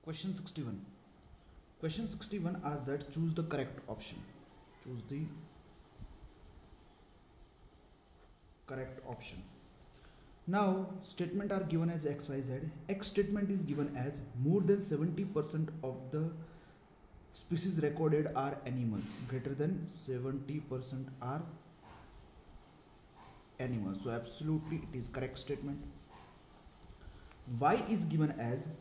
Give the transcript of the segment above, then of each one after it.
Question 61. Question 61 asks that choose the correct option. Choose the correct option. Now statement are given as XYZ. X statement is given as more than 70% of the species recorded are animal. Greater than 70% are animals. So absolutely it is correct statement. Y is given as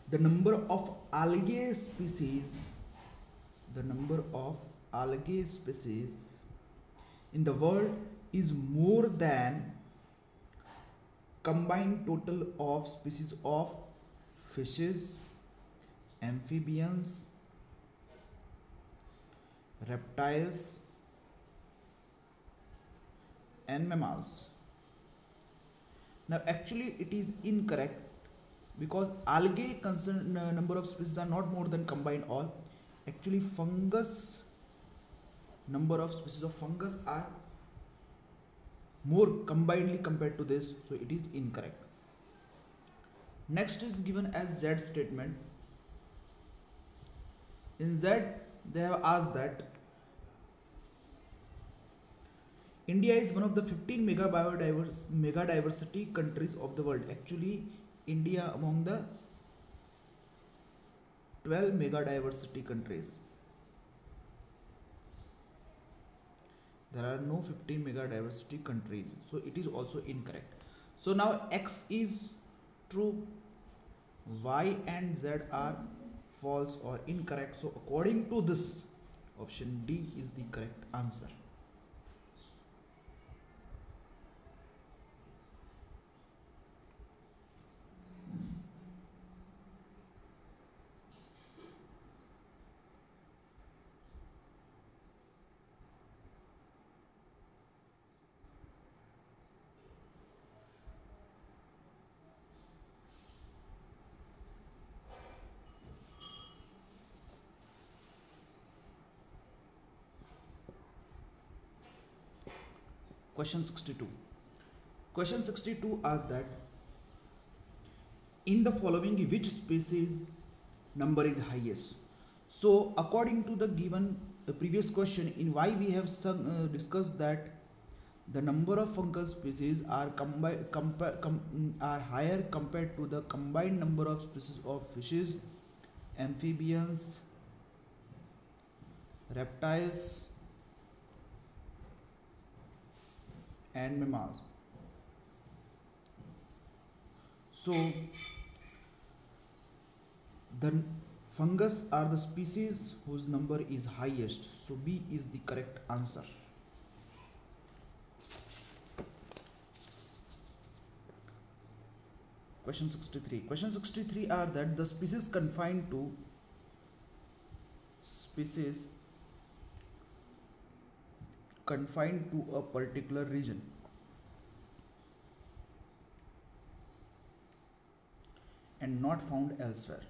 the number of algae species in the world is more than combined total of species of fishes, amphibians, reptiles and mammals. Now actually it is incorrect because algae number of species are not more than combined all. Actually fungus number of species of fungus are more combinedly compared to this, so it is incorrect. Next is given as Z statement. In Z they have asked that India is one of the 15 mega diversity countries of the world. Actually India among the 12 mega diversity countries. There are no 15 mega diversity countries, so it is also incorrect. So now X is true, Y and Z are false or incorrect. So according to this, option D is the correct answer. Question 62. Question 62 asks that in the following which species number is highest. So according to the given previous question, in Y we have discussed that the number of fungal species are higher compared to the combined number of species of fishes, amphibians, reptiles and mammals. So the fungus are the species whose number is highest. So B is the correct answer. Question 63. Question 63 are that the species confined to a particular region and not found elsewhere.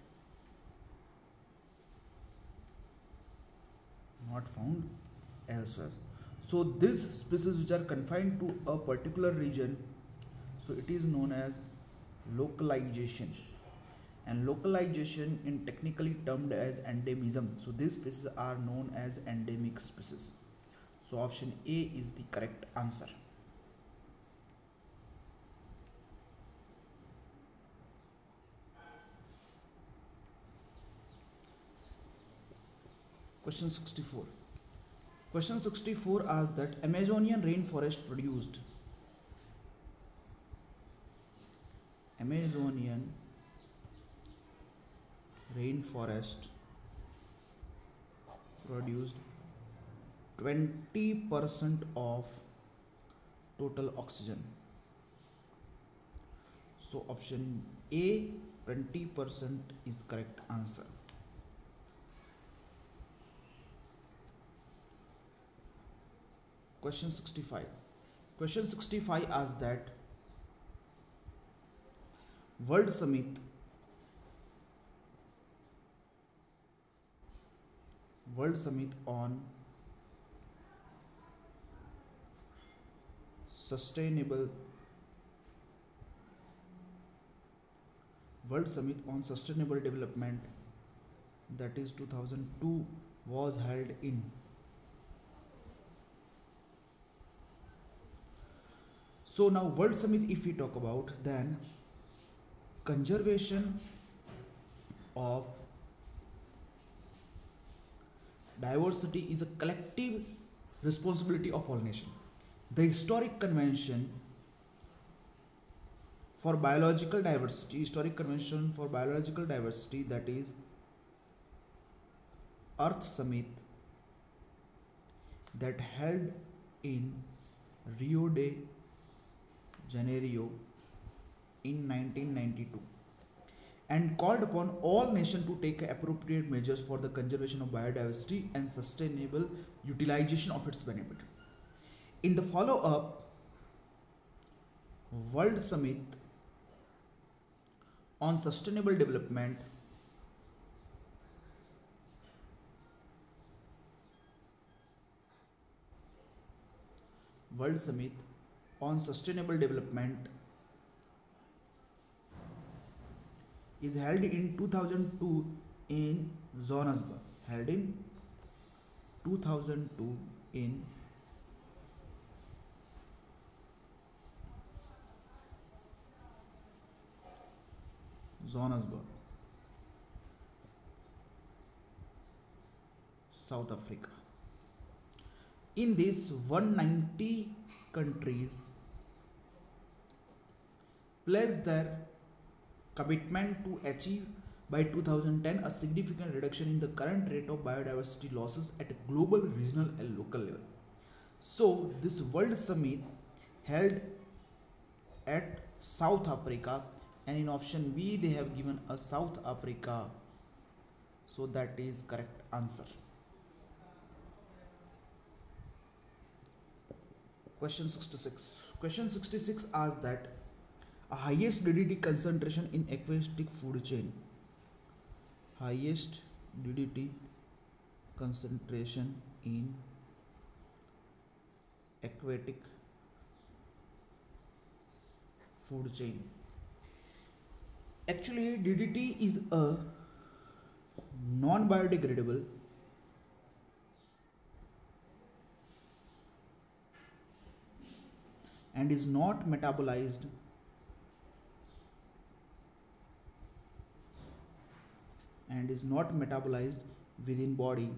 Not found elsewhere. So these species which are confined to a particular region, so it is known as localization, and localization in technically termed as endemism. So these species are known as endemic species. So option A is the correct answer. Question 64. Question 64 asks that Amazonian rainforest produced Amazonian rainforest produced 20% of total oxygen. So option A 20% is correct answer. Question 65. Question 65 asks that World Summit on Sustainable World Summit on Sustainable Development, that is 2002, was held in. So now World Summit, if we talk about, then conservation of diversity is a collective responsibility of all nations. The historic convention for biological diversity, that is Earth Summit, that held in Rio de Janeiro in 1992, and called upon all nations to take appropriate measures for the conservation of biodiversity and sustainable utilization of its benefit. In the follow-up World Summit on Sustainable Development, World Summit on Sustainable Development is held in 2002 in Johannesburg. Held in 2002 in Johannesburg, South Africa. In this, 190 countries pledged their commitment to achieve by 2010 a significant reduction in the current rate of biodiversity losses at a global, regional and local level. So this World Summit held at South Africa, and in option B they have given a South Africa, so that is correct answer. Question 66. Question 66 asks that a highest DDT concentration in aquatic food chain. Highest DDT concentration in aquatic food chain. Actually, DDT is a non-biodegradable and is not metabolized within body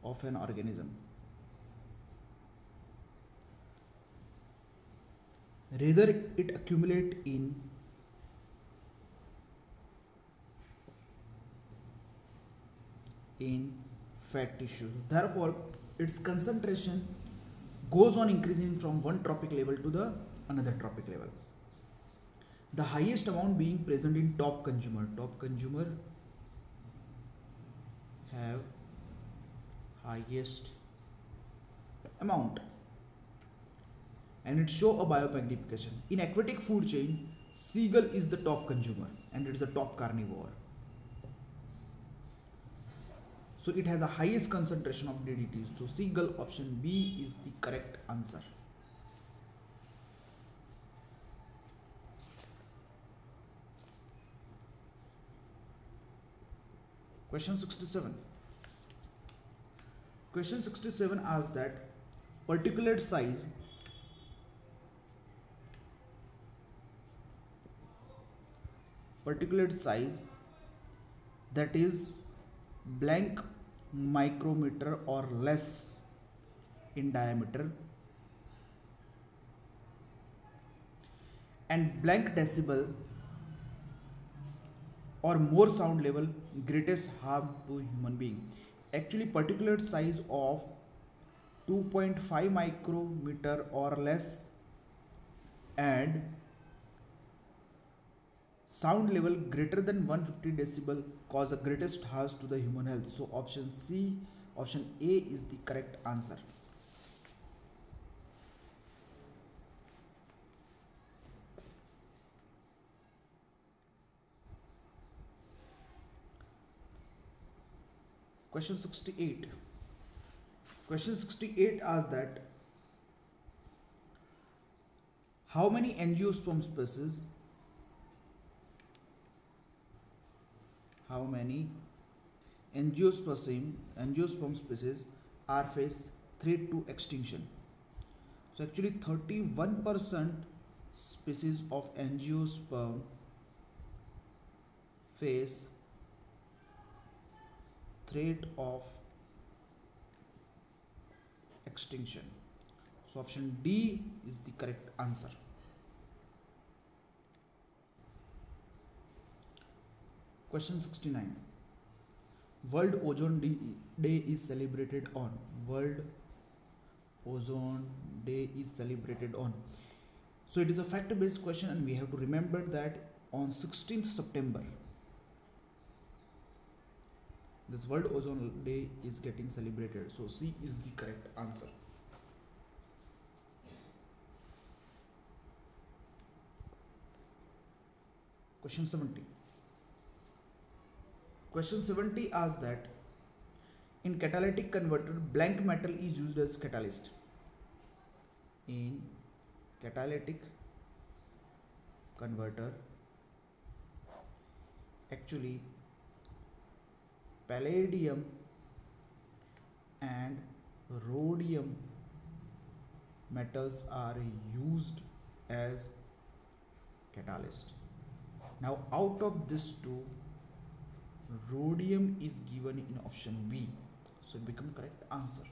of an organism. Rather, it accumulates in fat tissue. Therefore, its concentration goes on increasing from one trophic level to the another trophic level. The highest amount being present in top consumer. Top consumer have highest amount, and it show a biomagnification. In aquatic food chain, seagull is the top consumer and it is a top carnivore. So it has the highest concentration of DDTs. So seagull, option B, is the correct answer. Question 67. Question 67 asks that particulate size, that is blank micrometer or less in diameter, and blank decibel or more sound level greatest harm to human being. Actually, particulate size of 2.5 micrometer or less and sound level greater than 150 decibel cause the greatest harm to the human health. So option A is the correct answer. Question 68. Question 68 asks that How many angiosperm species? How many angiosperm species are face threat to extinction? So actually 31% species of angiosperm face threat of extinction. So option D is the correct answer. Question 69. World Ozone Day is celebrated on. World Ozone Day is celebrated on. So it is a fact based question and we have to remember that on 16th September this World Ozone Day is getting celebrated. So C is the correct answer. Question 70. Question 70 asks that in catalytic converter blank metal is used as catalyst. In catalytic converter actually palladium and rhodium metals are used as catalyst. Now out of this two, rhodium is given in option B, so it becomes correct answer.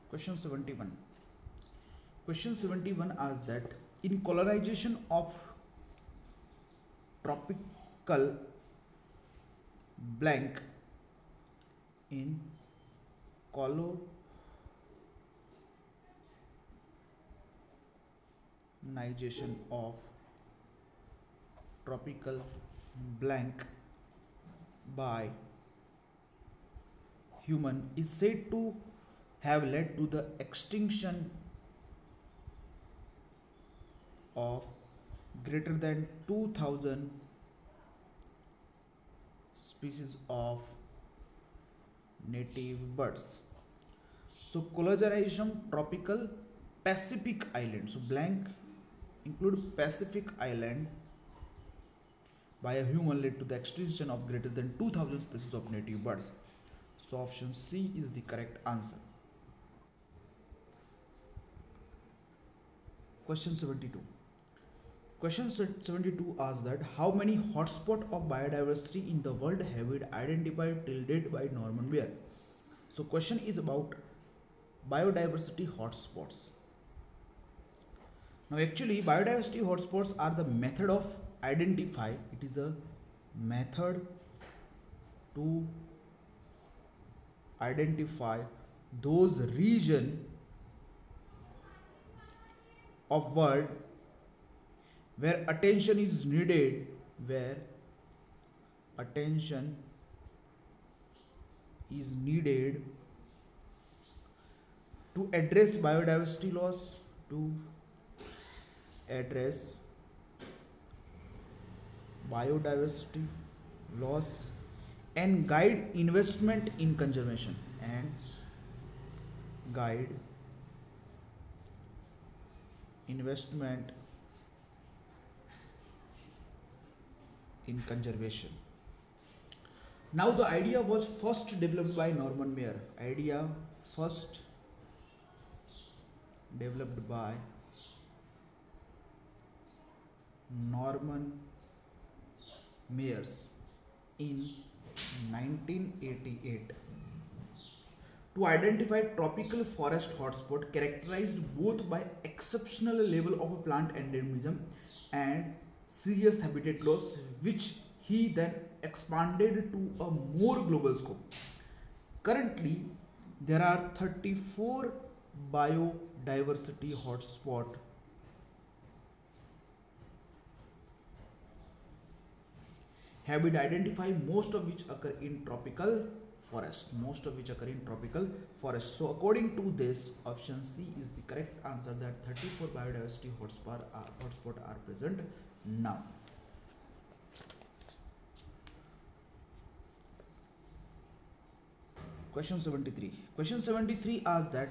Question 71. Question 71 asks that in colonization of tropical blank, in colonization of tropical blank by human is said to have led to the extinction of greater than 2000 species of native birds. So colonization tropical Pacific island, so blank include Pacific island by a human led to the extinction of greater than 2000 species of native birds. So option C is the correct answer. Question 72. Question 72 asks that how many hotspots of biodiversity in the world have been identified till date by Norman Bayer? So question is about biodiversity hotspots. Now actually biodiversity hotspots are the method of identify. It is a method to identify those region of world where attention is needed, where attention is needed to address biodiversity loss, to address biodiversity loss and guide investment in conservation, and guide investment in conservation. Now the idea was first developed by Norman Bayer. Idea first developed by Norman Mayers in 1988 to identify tropical forest hotspot characterized both by exceptional level of plant endemism and serious habitat loss, which he then expanded to a more global scope. Currently, there are 34 biodiversity hotspots have been identified, most of which occur in tropical forest. So according to this, option C is the correct answer, that 34 biodiversity hotspots are present now. Question 73. Question 73 asks that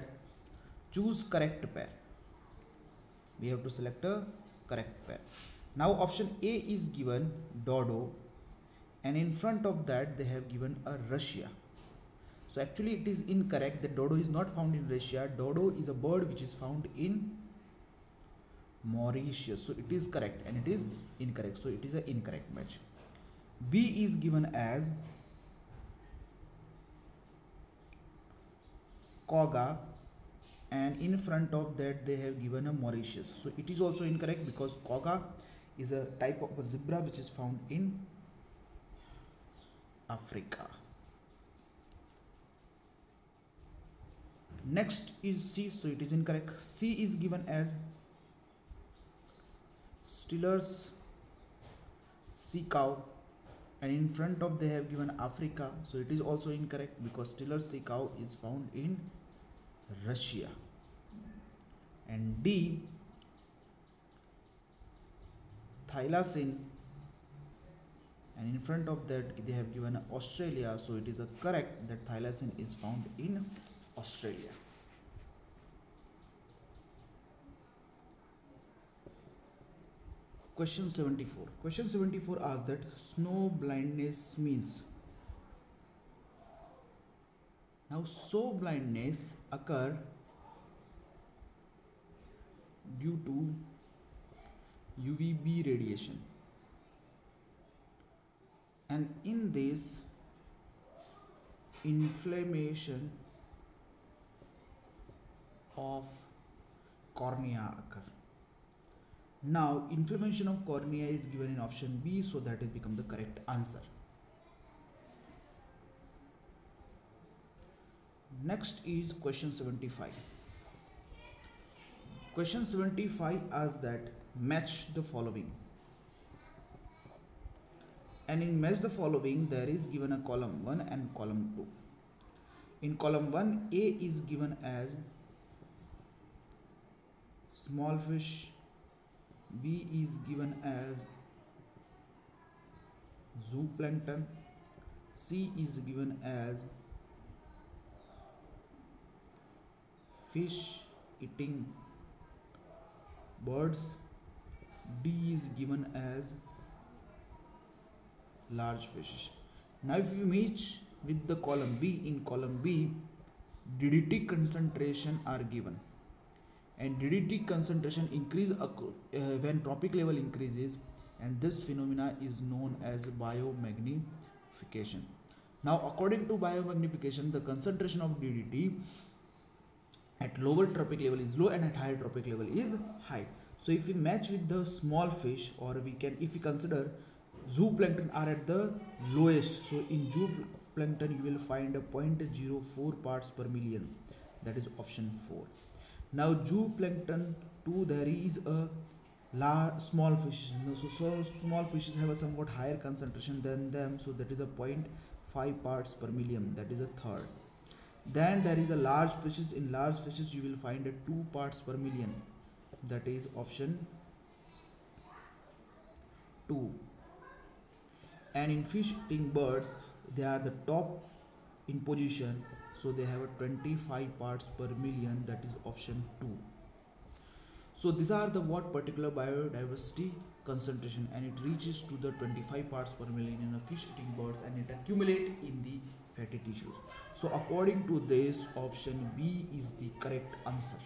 choose correct pair. We have to select a correct pair. Now option A is given dodo, and in front of that they have given a Russia. So actually it is incorrect. The dodo is not found in Russia. Dodo is a bird which is found in Mauritius. So it is correct, and it is incorrect. So it is an incorrect match. B is given as Koga, and in front of that they have given a Mauritius. So it is also incorrect because Koga is a type of a zebra which is found in Africa. Next is C, so it is incorrect. C is given as Stiller's sea cow, and in front of they have given Africa, so it is also incorrect because Stiller's sea cow is found in Russia. And D, Thylacine, and in front of that they have given Australia, so it is a correct that Thylacine is found in Australia. Question 74. Question 74 asks that snow blindness means. Now snow blindness occur due to UVB radiation, and in this inflammation of cornea occur. Now inflammation of cornea is given in option B, so that has become the correct answer. Next is question 75. Question 75 asks that match the following, and in match the following there is given a column 1 and column 2. In column 1, A is given as small fish, B is given as zooplankton, C is given as fish eating birds, D is given as large fishes. Now if you match with the column B, in column B DDT concentration are given, and DDT concentration increase when trophic level increases, and this phenomena is known as biomagnification. Now according to biomagnification, the concentration of DDT at lower trophic level is low and at higher trophic level is high. So if we match with the small fish, or we can, if we consider zooplankton are at the lowest, so in zooplankton you will find a 0.04 parts per million, that is option 4. Now zooplankton 2, there is a small fish, so small fishes have a somewhat higher concentration than them, so that is a 0.5 parts per million, that is a third. Then there is a large fishes. In large fishes you will find a 2 parts per million, that is option 2. And in fish eating birds, they are the top in position, so they have a 25 parts per million, that is option 2. So these are the what particular biodiversity concentration, and it reaches to the 25 parts per million in a fish eating birds, and it accumulate in the fatty tissues. So according to this, option B is the correct answer.